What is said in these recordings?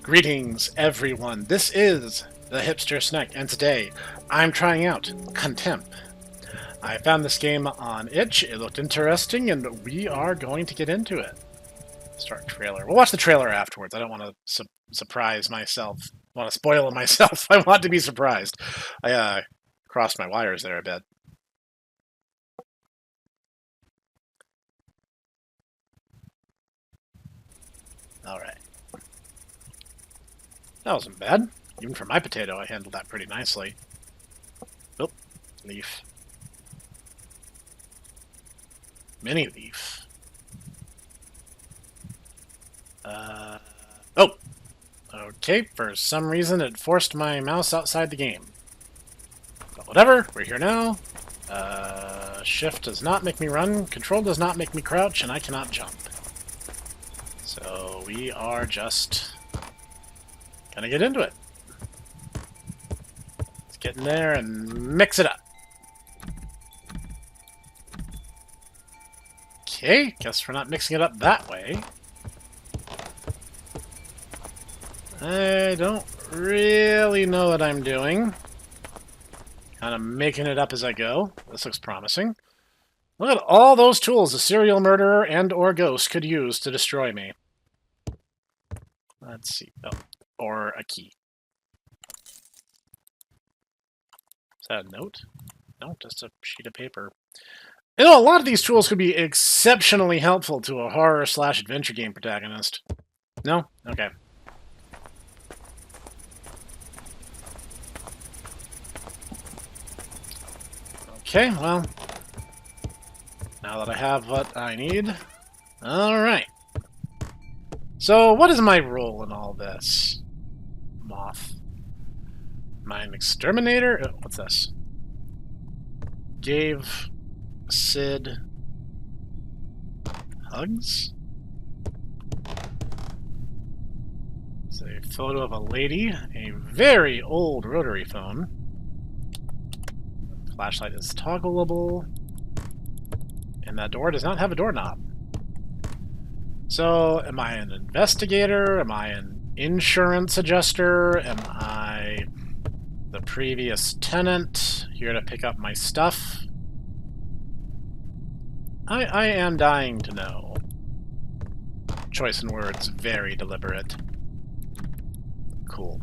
Greetings, everyone. This is the Hipster Snek, and today I'm trying out Contemp. I found this game on itch, it looked interesting, and we are going to get into it. Start trailer. We'll watch the trailer afterwards. I don't want to surprise myself. I want to spoil myself. I want to be surprised. I crossed my wires there a bit. Alright. That wasn't bad. Even for my potato, I handled that pretty nicely. Oh, leaf. Mini leaf. Oh! Okay, for some reason it forced my mouse outside the game. But whatever, we're here now. Shift does not make me run, Control does not make me crouch, and I cannot jump. So we are just gonna get into it. Let's get in there and mix it up. Okay, guess we're not mixing it up that way. I don't really know what I'm doing. Kind of making it up as I go. This looks promising. Look at all those tools a serial murderer and or ghost could use to destroy me. Let's see. Oh, or a key. Is that a note? No, just a sheet of paper. You know, a lot of these tools could be exceptionally helpful to a horror/adventure game protagonist. No? Okay. Okay, well, now that I have what I need, alright. So, what is my role in all this? Moth. Am I an exterminator? Oh, what's this? Gave Sid hugs? It's a photo of a lady, a very old rotary phone. Flashlight is toggleable. And that door does not have a doorknob. So, am I an investigator? Am I an insurance adjuster? Am I the previous tenant here to pick up my stuff? I am dying to know. Choice in words, very deliberate. Cool.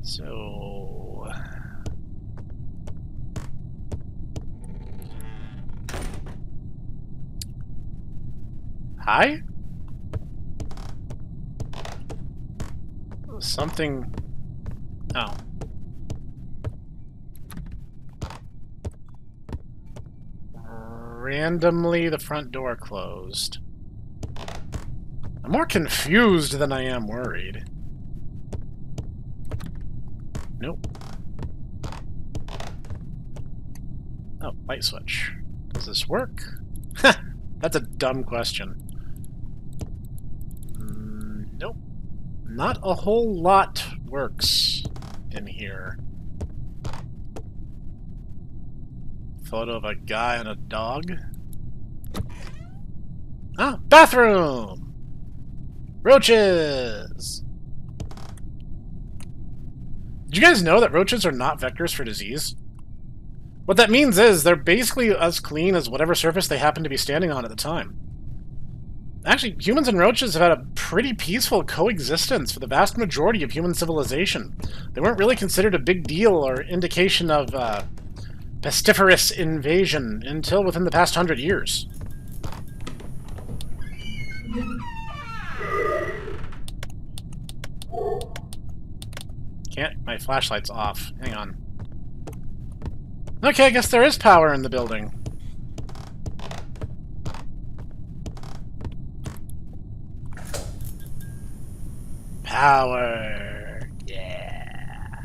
So... Hi? Something... Oh. Randomly, the front door closed. I'm more confused than I am worried. Nope. Oh, light switch. Does this work? That's a dumb question. Nope. Not a whole lot works in here. Photo of a guy and a dog. Ah, bathroom! Roaches! Did you guys know that roaches are not vectors for disease? What that means is they're basically as clean as whatever surface they happen to be standing on at the time. Actually, humans and roaches have had a pretty peaceful coexistence for the vast majority of human civilization. They weren't really considered a big deal or indication of pestiferous invasion until within the past 100 years. Can't, my flashlight's off. Hang on. Okay, I guess there is power in the building. Power. Yeah.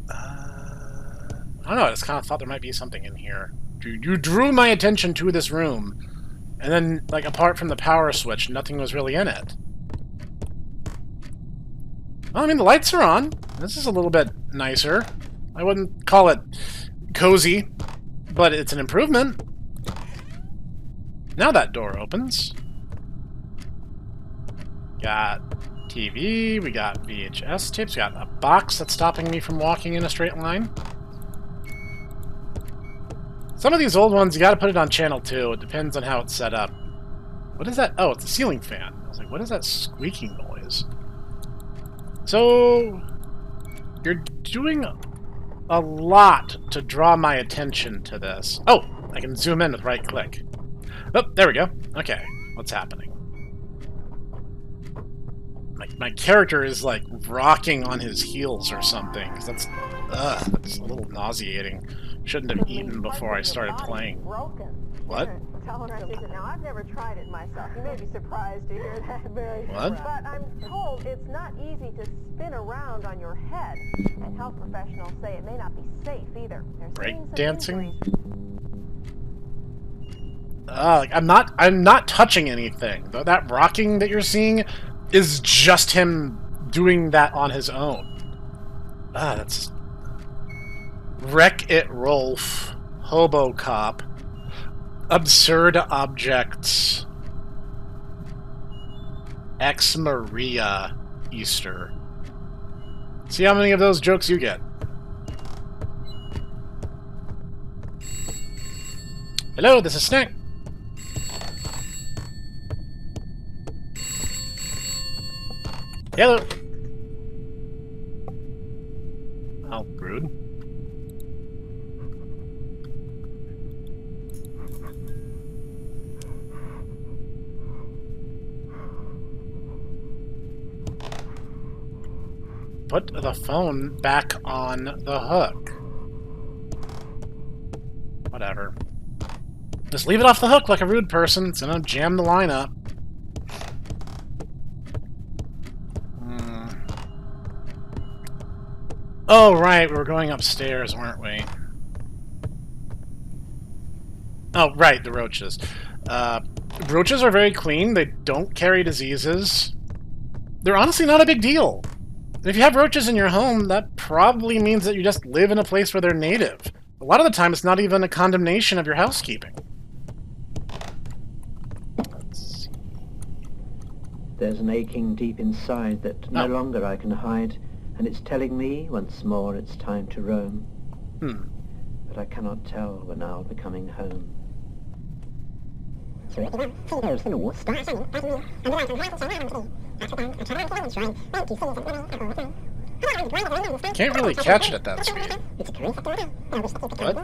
I don't know, I just kind of thought there might be something in here. You drew my attention to this room, and then, like, apart from the power switch, nothing was really in it. Well, I mean, the lights are on. This is a little bit nicer. I wouldn't call it cozy, but it's an improvement. Now that door opens. Got TV, we got VHS tapes, we got a box that's stopping me from walking in a straight line. Some of these old ones, you gotta put it on channel 2. It depends on how it's set up. What is that? Oh, it's a ceiling fan. I was like, what is that squeaking noise? So, you're doing a lot to draw my attention to this. Oh, I can zoom in with right-click. Oh, there we go. Okay, what's happening? My character is, like, rocking on his heels or something. That's a little nauseating. Shouldn't have eaten before I started playing. What? Now, I've never tried it myself. You may be surprised to hear that, very What? But I'm told it's not easy to spin around on your head. And health professionals say it may not be safe either. Break dancing? Like, I'm not touching anything. That rocking that you're seeing is just him doing that on his own. That's... Wreck-It Rolf. Hobo Cop. Absurd Objects. Ex Maria Easter. See how many of those jokes you get. Hello, this is Snek. Hello. Oh, rude. Put the phone back on the hook. Whatever. Just leave it off the hook like a rude person. It's gonna jam the line up. Oh, right, we were going upstairs, weren't we? Oh, right, the roaches. Roaches are very clean. They don't carry diseases. They're honestly not a big deal. If you have roaches in your home, that probably means that you just live in a place where they're native. A lot of the time, it's not even a condemnation of your housekeeping. Let's see. There's an aching deep inside that no longer I can hide, and it's telling me once more it's time to roam. But I cannot tell when I'll be coming home. Can't really catch it at that speed. What?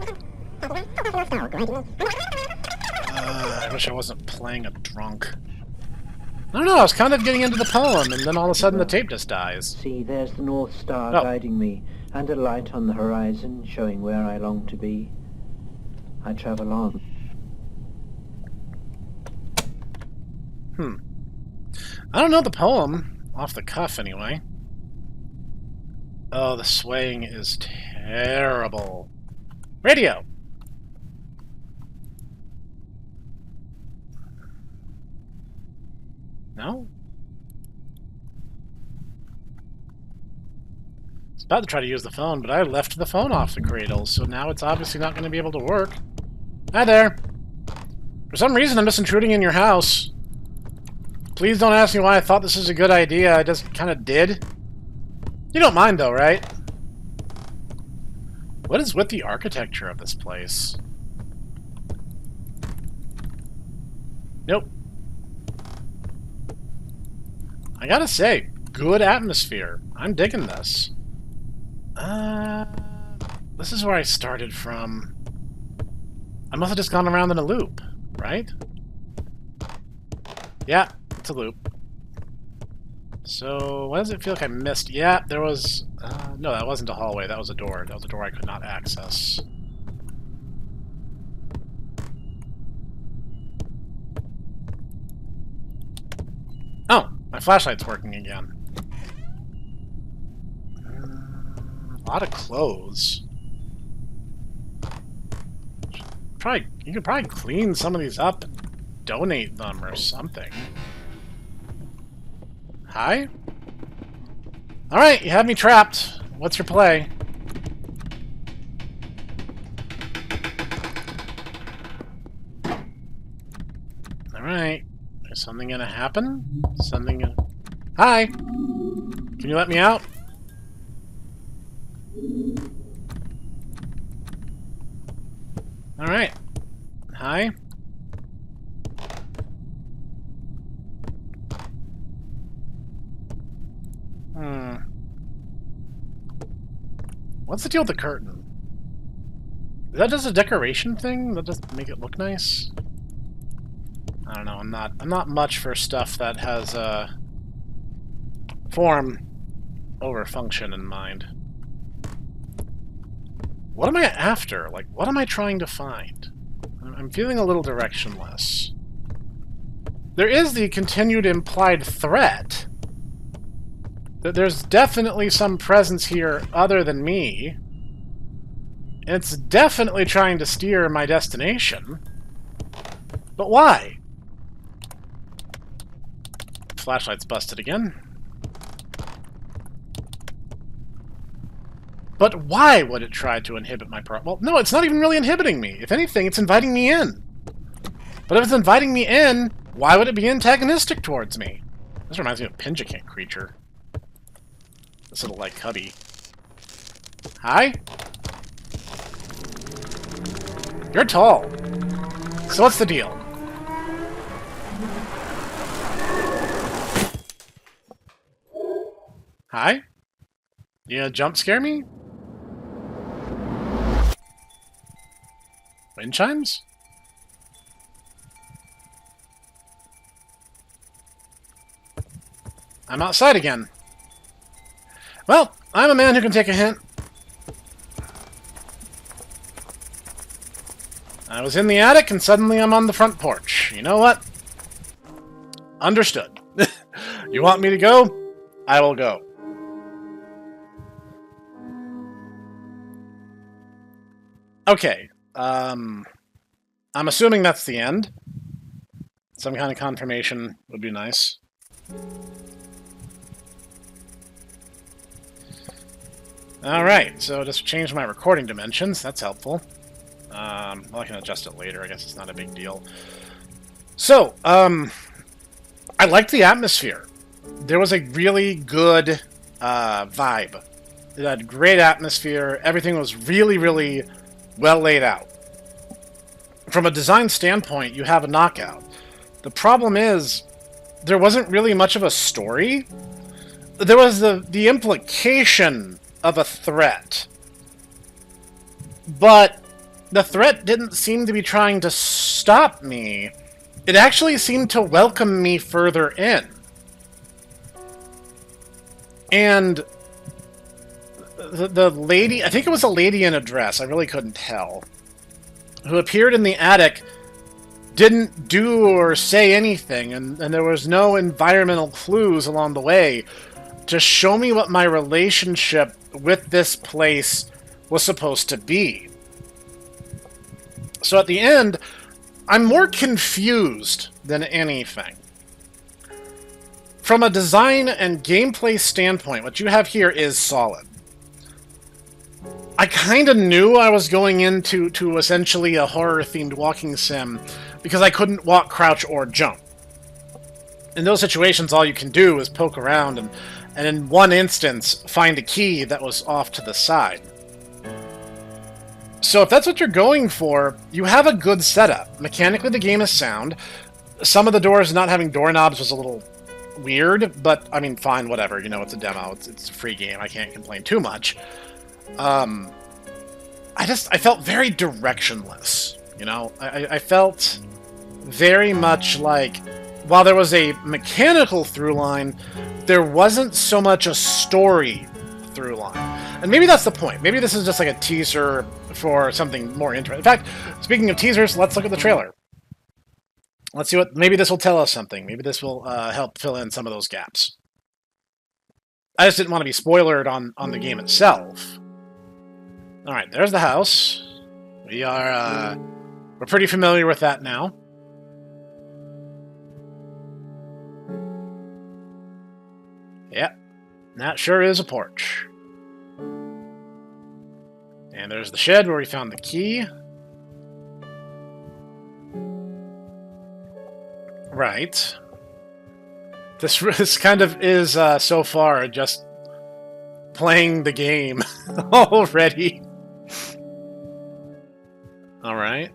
I wish I wasn't playing a drunk. I don't know, I was kind of getting into the poem, and then all of a sudden the tape just dies. See, there's the North Star guiding me, and a light on the horizon showing where I long to be. I travel on. I don't know the poem, off the cuff anyway. Oh, the swaying is terrible. Radio! No? I was about to try to use the phone, but I left the phone off the cradle, so now it's obviously not going to be able to work. Hi there! For some reason, I'm just intruding in your house. Please don't ask me why I thought this was a good idea. I just kind of did. You don't mind, though, right? What is with the architecture of this place? Nope. I gotta say, good atmosphere. I'm digging this. This is where I started from. I must have just gone around in a loop, right? Yeah, it's a loop. So, why does it feel like I missed? Yeah, there was... no, that wasn't a hallway. That was a door. That was a door I could not access. Oh, my flashlight's working again. A lot of clothes. You could probably clean some of these up and donate them or something. Hi? Alright, you have me trapped. What's your play? Alright. Is something gonna happen? Something gonna... Hi! Can you let me out? Alright. Hi. What's the deal with the curtain? Is that just a decoration thing? That just make it look nice? I don't know, I'm not much for stuff that has form over function in mind. What am I after? Like, what am I trying to find? I'm feeling a little directionless. There is the continued implied threat. That there's definitely some presence here other than me. And it's definitely trying to steer my destination. But why? Flashlight's busted again. But why would it try to inhibit my Well, no, it's not even really inhibiting me. If anything, it's inviting me in. But if it's inviting me in, why would it be antagonistic towards me? This reminds me of a Pinjicant creature. This little, like, cubby. Hi? You're tall. So what's the deal? Hi? You gonna jump scare me? Wind chimes? I'm outside again. Well, I'm a man who can take a hint. I was in the attic, and suddenly I'm on the front porch. You know what? Understood. You want me to go? I will go. Okay. I'm assuming that's the end. Some kind of confirmation would be nice. Alright, so just change my recording dimensions. That's helpful. Well, I can adjust it later. I guess it's not a big deal. So, I liked the atmosphere. There was a really good vibe. It had great atmosphere. Everything was really, really well laid out. From a design standpoint, you have a knockout. The problem is, there wasn't really much of a story. There was the implication of a threat. But the threat didn't seem to be trying to stop me. It actually seemed to welcome me further in. And the lady, I think it was a lady in a dress, I really couldn't tell, who appeared in the attic, didn't do or say anything, and there was no environmental clues along the way to show me what my relationship with this place was supposed to be. So at the end, I'm more confused than anything. From a design and gameplay standpoint, what you have here is solid. I kind of knew I was going into essentially a horror-themed walking sim because I couldn't walk, crouch, or jump. In those situations, all you can do is poke around and in one instance, find a key that was off to the side. So if that's what you're going for, you have a good setup. Mechanically, the game is sound. Some of the doors not having doorknobs was a little weird, but, I mean, fine, whatever. You know, it's a demo. It's a free game. I can't complain too much. I felt very directionless, you know? I felt very much like, while there was a mechanical through line, there wasn't so much a story through line. And maybe that's the point. Maybe this is just like a teaser for something more interesting. In fact, speaking of teasers, let's look at the trailer. Let's see what... Maybe this will tell us something. Maybe this will help fill in some of those gaps. I just didn't want to be spoilered on the game itself. Alright, there's the house. We're pretty familiar with that now. Yep, that sure is a porch. And there's the shed where we found the key. Right. This kind of is, so far, just playing the game already. Alright.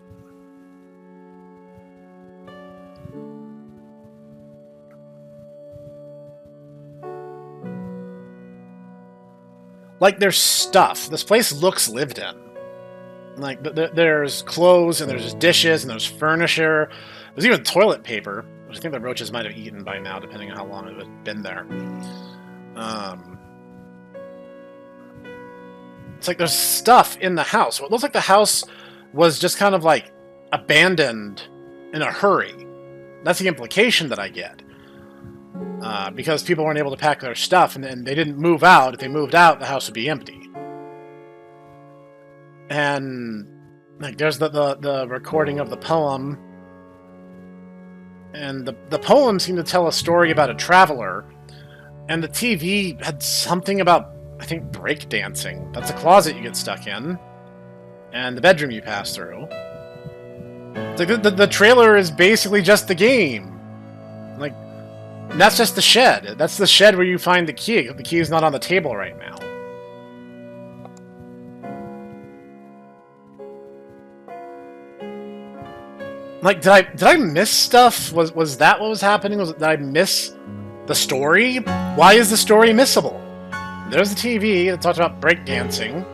Like, there's stuff. This place looks lived in. Like, there's clothes, and there's dishes, and there's furniture. There's even toilet paper, which I think the roaches might have eaten by now, depending on how long it had been there. It's like there's stuff in the house. It looks like the house was just kind of, like, abandoned in a hurry. That's the implication that I get. Because people weren't able to pack their stuff, and they didn't move out. If they moved out, the house would be empty. And like, there's the recording of the poem, and the poem seemed to tell a story about a traveler, and the TV had something about, I think, breakdancing. That's a closet you get stuck in, and the bedroom you pass through. It's like the trailer is basically just the game. Like, that's just the shed. That's the shed where you find the key. The key is not on the table right now. Like, did I miss stuff? Was that what was happening? Did I miss the story? Why is the story missable? There's the TV that talks about breakdancing.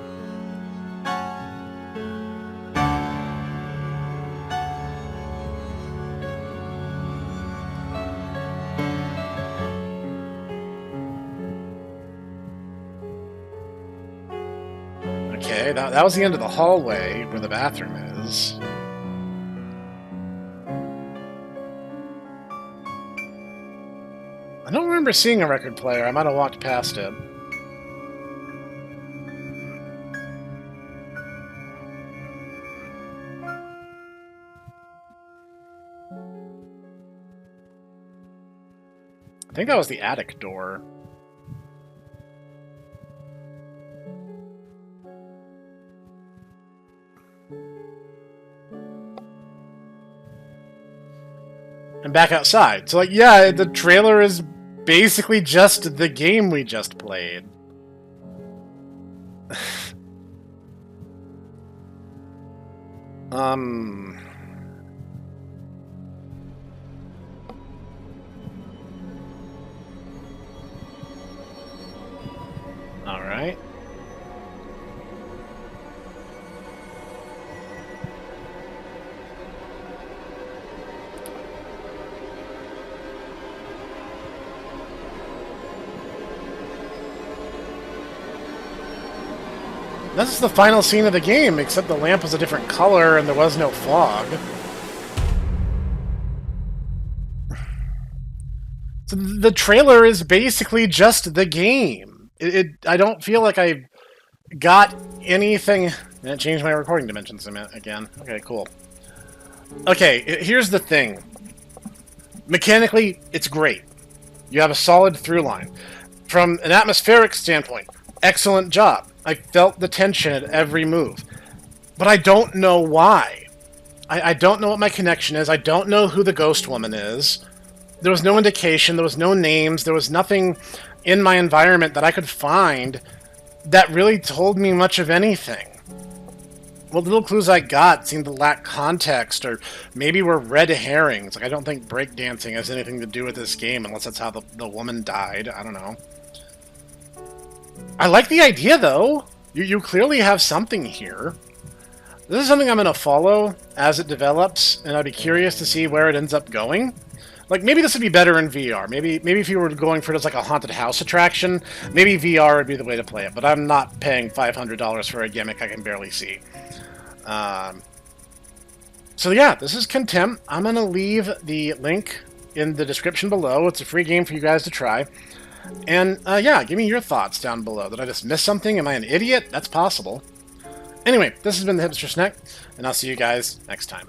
Okay, that was the end of the hallway where the bathroom is. I don't remember seeing a record player. I might have walked past it. I think that was the attic door. And back outside. So, like, yeah, the trailer is basically just the game we just played. Alright. This is the final scene of the game, except the lamp was a different color and there was no fog. So the trailer is basically just the game. I don't feel like I got anything... And it changed my recording dimensions again. Okay, cool. Okay, here's the thing. Mechanically, it's great. You have a solid through line. From an atmospheric standpoint, excellent job. I felt the tension at every move. But I don't know why. I don't know what my connection is. I don't know who the ghost woman is. There was no indication. There was no names. There was nothing in my environment that I could find that really told me much of anything. What little clues I got seemed to lack context, or maybe were red herrings. Like, I don't think breakdancing has anything to do with this game, unless that's how the woman died. I don't know. I like the idea, though. You clearly have something here. This is something I'm going to follow as it develops, and I'd be curious to see where it ends up going. Like, maybe this would be better in VR. Maybe if you were going for it as like a haunted house attraction, maybe VR would be the way to play it. But I'm not paying $500 for a gimmick I can barely see. So yeah, this is Contemp. I'm going to leave the link in the description below. It's a free game for you guys to try. And, yeah, give me your thoughts down below. Did I just miss something? Am I an idiot? That's possible. Anyway, this has been the Hipster Snek, and I'll see you guys next time.